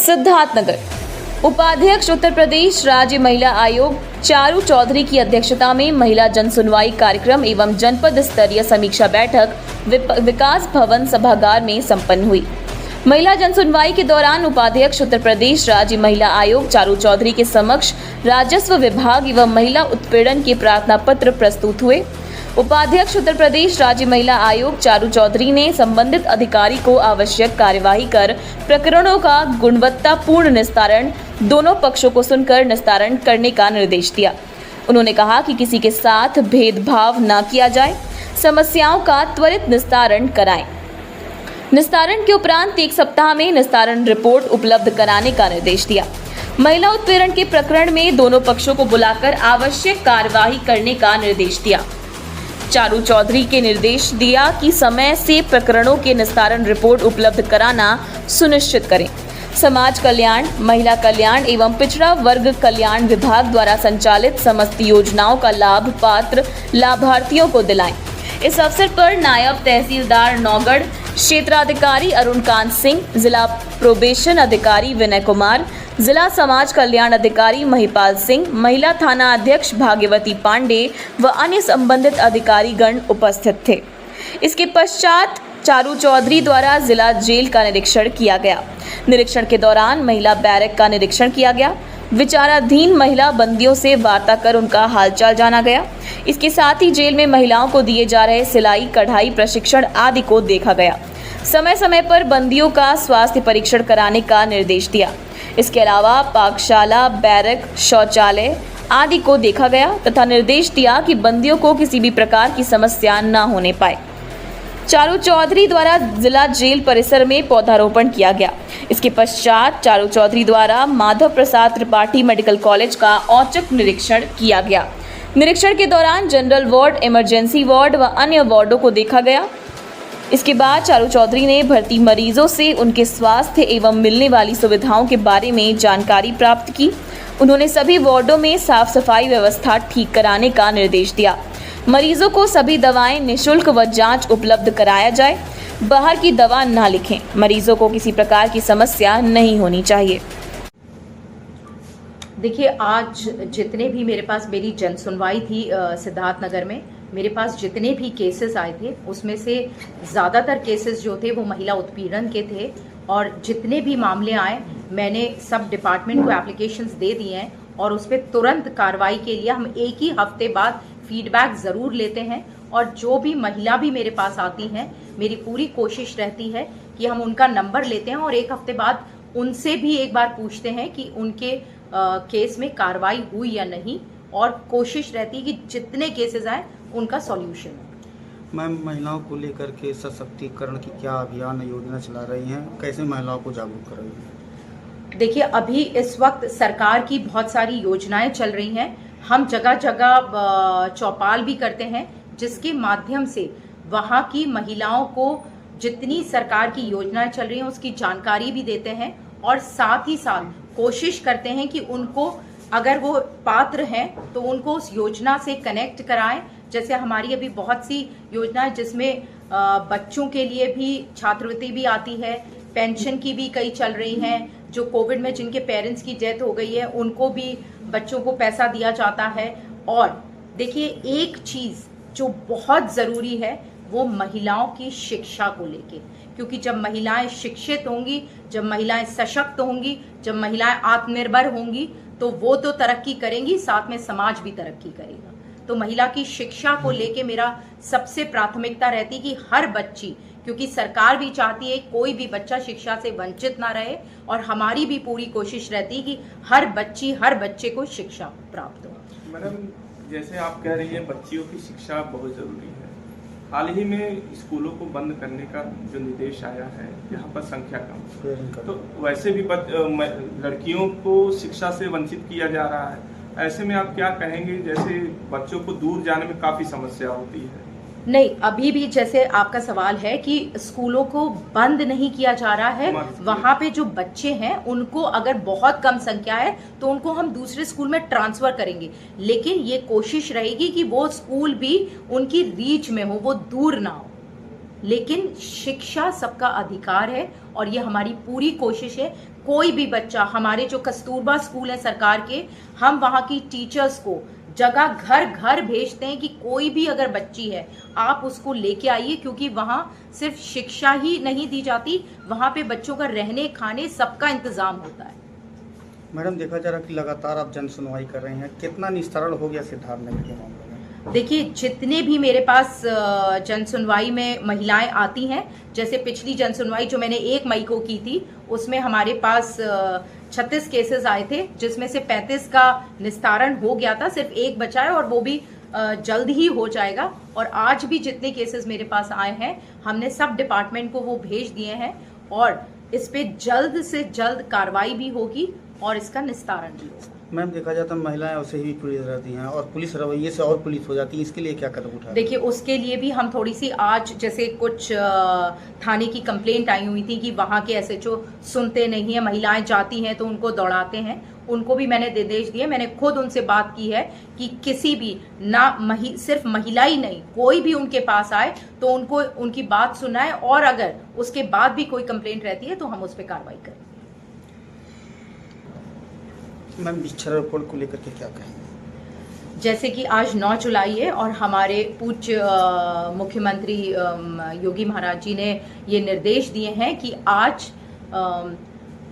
सिद्धार्थनगर उपाध्यक्ष उत्तर प्रदेश राज्य महिला आयोग चारू चौधरी की अध्यक्षता में महिला जन सुनवाई कार्यक्रम एवं जनपद स्तरीय समीक्षा बैठक विकास भवन सभागार में संपन्न हुई। महिला जन सुनवाई के दौरान उपाध्यक्ष उत्तर प्रदेश राज्य महिला आयोग चारू चौधरी के समक्ष राजस्व विभाग एवं महिला उत्पीड़न के प्रार्थना पत्र प्रस्तुत हुए। उपाध्यक्ष उत्तर प्रदेश राज्य महिला आयोग चारू चौधरी ने संबंधित अधिकारी को आवश्यक कार्यवाही कर प्रकरणों का गुणवत्तापूर्ण निस्तारण दोनों पक्षों को सुनकर निस्तारण करने का निर्देश दिया। उन्होंने कहा कि किसी के साथ भेदभाव न किया जाए, समस्याओं का त्वरित निस्तारण कराएं। निस्तारण के उपरांत 1 सप्ताह में निस्तारण रिपोर्ट उपलब्ध कराने का निर्देश दिया। महिला उत्पीड़न के प्रकरण में दोनों पक्षों को बुलाकर आवश्यक कार्यवाही करने का निर्देश दिया। चारू चौधरी के निर्देश दिया कि समय से प्रकरणों के निस्तारण रिपोर्ट उपलब्ध कराना सुनिश्चित करें। समाज कल्याण, महिला कल्याण एवं पिछड़ा वर्ग कल्याण विभाग द्वारा संचालित समस्त योजनाओं का लाभ पात्र लाभार्थियों को दिलाएं। इस अवसर पर नायब तहसीलदार नौगढ़, क्षेत्राधिकारी अरुणकांत सिंह, जिला प्रोबेशन अधिकारी विनय कुमार, जिला समाज कल्याण अधिकारी महिपाल सिंह, महिला थाना अध्यक्ष भाग्यवती पांडे व अन्य संबंधित अधिकारीगण उपस्थित थे। इसके पश्चात चारू चौधरी द्वारा जिला जेल का निरीक्षण किया गया। निरीक्षण के दौरान महिला बैरक का निरीक्षण किया गया। विचाराधीन महिला बंदियों से वार्ता कर उनका हालचाल जाना गया। इसके साथ ही जेल में महिलाओं को दिए जा रहे सिलाई, कढ़ाई प्रशिक्षण आदि को देखा गया। समय समय पर बंदियों का स्वास्थ्य परीक्षण कराने का निर्देश दिया। इसके अलावा पाकशाला, बैरक, शौचालय आदि को देखा गया तथा निर्देश दिया कि बंदियों को किसी भी प्रकार की समस्या न होने पाए। चारू चौधरी द्वारा जिला जेल परिसर में पौधारोपण किया गया। इसके पश्चात चारू चौधरी द्वारा माधव प्रसाद त्रिपाठी मेडिकल कॉलेज का औचक निरीक्षण किया गया। निरीक्षण के दौरान जनरल वार्ड, इमरजेंसी वार्ड व अन्य वार्डों को देखा गया। इसके बाद चारू चौधरी ने भर्ती मरीजों से उनके स्वास्थ्य एवं मिलने वाली सुविधाओं के बारे में जानकारी प्राप्त की। उन्होंने सभी वार्डों में साफ सफाई व्यवस्था ठीक कराने का निर्देश दिया। मरीजों को सभी दवाएं निःशुल्क व जांच उपलब्ध कराया जाए। बाहर की दवा ना लिखें। मरीजों को किसी प्रकार की समस्या नहीं होनी चाहिए। देखिए, आज जितने भी मेरे पास मेरी जन सुनवाई थी सिद्धार्थनगर में, मेरे पास जितने भी केसेस आए थे उसमें से ज़्यादातर केसेस जो थे वो महिला उत्पीड़न के थे। और जितने भी मामले आए मैंने सब डिपार्टमेंट को एप्लीकेशंस दे दिए हैं और उस पर तुरंत कार्रवाई के लिए हम 1 ही हफ्ते बाद फीडबैक ज़रूर लेते हैं। और जो भी महिला भी मेरे पास आती हैं, मेरी पूरी कोशिश रहती है कि हम उनका नंबर लेते हैं और 1 हफ्ते बाद उनसे भी एक बार पूछते हैं कि उनके केस में कार्रवाई हुई या नहीं। और कोशिश रहती है कि जितने केसेस आए उनका सॉल्यूशन हो। मैम, महिलाओं को लेकर के सशक्तिकरण की क्या अभियान योजना चला रही हैं? कैसे महिलाओं को जागरूक कर रही हैं? देखिए, अभी इस वक्त सरकार की बहुत सारी योजनाएं चल रही हैं। हम जगह जगह चौपाल भी करते हैं जिसके माध्यम से वहाँ की महिलाओं को जितनी सरकार की योजनाएं चल रही हैं उसकी जानकारी भी देते हैं। और साथ ही साथ कोशिश करते हैं कि उनको, अगर वो पात्र हैं तो उनको उस योजना से कनेक्ट कराएं। जैसे हमारी अभी बहुत सी योजनाएं जिसमें बच्चों के लिए भी छात्रवृत्ति भी आती है, पेंशन की भी कई चल रही हैं। जो कोविड में जिनके पेरेंट्स की डेथ हो गई है उनको भी बच्चों को पैसा दिया जाता है। और देखिए, एक चीज़ जो बहुत ज़रूरी है वो महिलाओं की शिक्षा को लेके, क्योंकि जब महिलाएं शिक्षित होंगी, जब महिलाएं सशक्त होंगी, जब महिलाएं आत्मनिर्भर होंगी तो वो तो तरक्की करेंगी, साथ में समाज भी तरक्की करेगा। तो महिला की शिक्षा को लेके मेरा सबसे प्राथमिकता रहती कि हर बच्ची, क्योंकि सरकार भी चाहती है कोई भी बच्चा शिक्षा से वंचित ना रहे, और हमारी भी पूरी कोशिश रहती कि हर बच्ची, हर बच्चे को शिक्षा प्राप्त हो। मैडम, जैसे आप कह रही हैं बच्चियों की शिक्षा बहुत ज़रूरी है। हाल ही में स्कूलों को बंद करने का जो निर्देश आया है, यहाँ पर संख्या कम, तो वैसे भी लड़कियों को शिक्षा से वंचित किया जा रहा है। ऐसे में आप क्या कहेंगे? जैसे बच्चों को दूर जाने में काफ़ी समस्या होती है। नहीं, अभी भी जैसे आपका सवाल है कि स्कूलों को बंद नहीं किया जा रहा है। वहाँ पे जो बच्चे हैं उनको अगर बहुत कम संख्या है तो उनको हम दूसरे स्कूल में ट्रांसफर करेंगे, लेकिन ये कोशिश रहेगी कि वो स्कूल भी उनकी रीच में हो, वो दूर ना हो। लेकिन शिक्षा सबका अधिकार है और ये हमारी पूरी कोशिश है। कोई भी बच्चा, हमारे जो कस्तूरबा स्कूल है सरकार के, हम वहाँ की टीचर्स को जगह घर घर भेजते हैं कि कोई भी अगर बच्ची है आप उसको लेके आइए, क्योंकि वहाँ सिर्फ शिक्षा ही नहीं दी जाती, वहाँ पे बच्चों का रहने खाने सबका इंतजाम होता है। मैडम, देखा जा रहा कि लगातार आप जन सुनवाई कर रहे हैं, कितना निस्तारण हो गया सिद्धार्थनगर के मामले में? देखिए, जितने भी मेरे पास जन सुनवाई में महिलाएं आती हैं, जैसे पिछली जन सुनवाई जो मैंने 1 मई को की थी, उसमें हमारे पास 36 केसेस आए थे, जिसमें से 35 का निस्तारण हो गया था, सिर्फ 1 बचा है और वो भी जल्द ही हो जाएगा। और आज भी जितने केसेस मेरे पास आए हैं, हमने सब डिपार्टमेंट को वो भेज दिए हैं और इस पे जल्द से जल्द कार्रवाई भी होगी और इसका निस्तारण भी होगा। मैम, देखा जाता है महिलाएं उसे ही पुलिस रहती हैं और पुलिस रवैये से और पुलिस हो जाती है, इसके लिए क्या कदम उठा रहे हैं? देखिए, उसके लिए भी हम थोड़ी सी, आज जैसे कुछ थाने की कंप्लेंट आई हुई थी कि वहाँ के एसएचओ सुनते नहीं है, महिलाएं जाती हैं तो उनको दौड़ाते हैं, उनको भी मैंने निर्देश दिए। मैंने खुद उनसे बात की है कि किसी भी सिर्फ महिला ही नहीं, कोई भी उनके पास आए तो उनको उनकी बात सुनाए और अगर उसके बाद भी कोई कंप्लेंट रहती है तो हम उस पर कार्रवाई करें। मैम, वृक्षारोपण को लेकर के क्या कहेंगे? जैसे कि आज 9 जुलाई है और हमारे पूज्य मुख्यमंत्री योगी महाराज जी ने ये निर्देश दिए हैं कि आज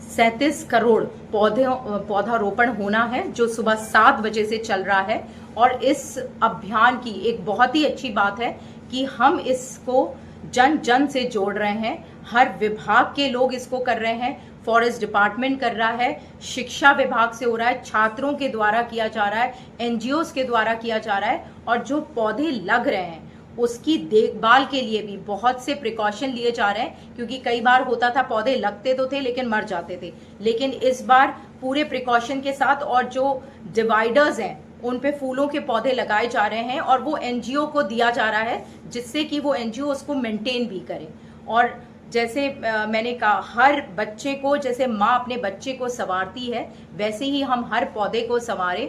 37 करोड़ पौधारोपण होना है, जो सुबह 7 बजे से चल रहा है। और इस अभियान की एक बहुत ही अच्छी बात है कि हम इसको जन जन से जोड़ रहे हैं, हर विभाग के लोग इसको कर रहे हैं, फॉरेस्ट डिपार्टमेंट कर रहा है, शिक्षा विभाग से हो रहा है, छात्रों के द्वारा किया जा रहा है, एनजीओस के द्वारा किया जा रहा है। और जो पौधे लग रहे हैं उसकी देखभाल के लिए भी बहुत से प्रिकॉशन लिए जा रहे हैं, क्योंकि कई बार होता था पौधे लगते तो थे लेकिन मर जाते थे, लेकिन इस बार पूरे प्रिकॉशन के साथ और जो डिवाइडर्स हैं उन पे फूलों के पौधे लगाए जा रहे हैं और वो एनजीओ को दिया जा रहा है, जिससे कि वो एनजीओ उसको मेंटेन भी करे। और जैसे मैंने कहा, हर बच्चे को, जैसे माँ अपने बच्चे को संवारती है, वैसे ही हम हर पौधे को संवारें।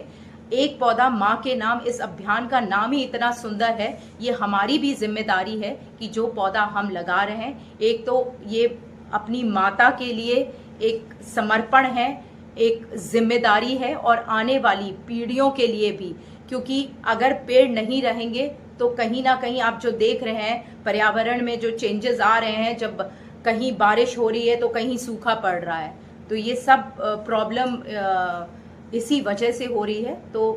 एक पौधा माँ के नाम, इस अभियान का नाम ही इतना सुंदर है। ये हमारी भी जिम्मेदारी है कि जो पौधा हम लगा रहे हैं, एक तो ये अपनी माता के लिए एक समर्पण है, एक जिम्मेदारी है और आने वाली पीढ़ियों के लिए भी, क्योंकि अगर पेड़ नहीं रहेंगे तो कहीं ना कहीं आप जो देख रहे हैं पर्यावरण में जो चेंजेस आ रहे हैं, जब कहीं बारिश हो रही है तो कहीं सूखा पड़ रहा है, तो ये सब प्रॉब्लम इसी वजह से हो रही है। तो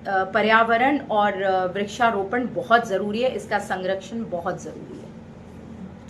पर्यावरण और वृक्षारोपण बहुत ज़रूरी है, इसका संरक्षण बहुत ज़रूरी है।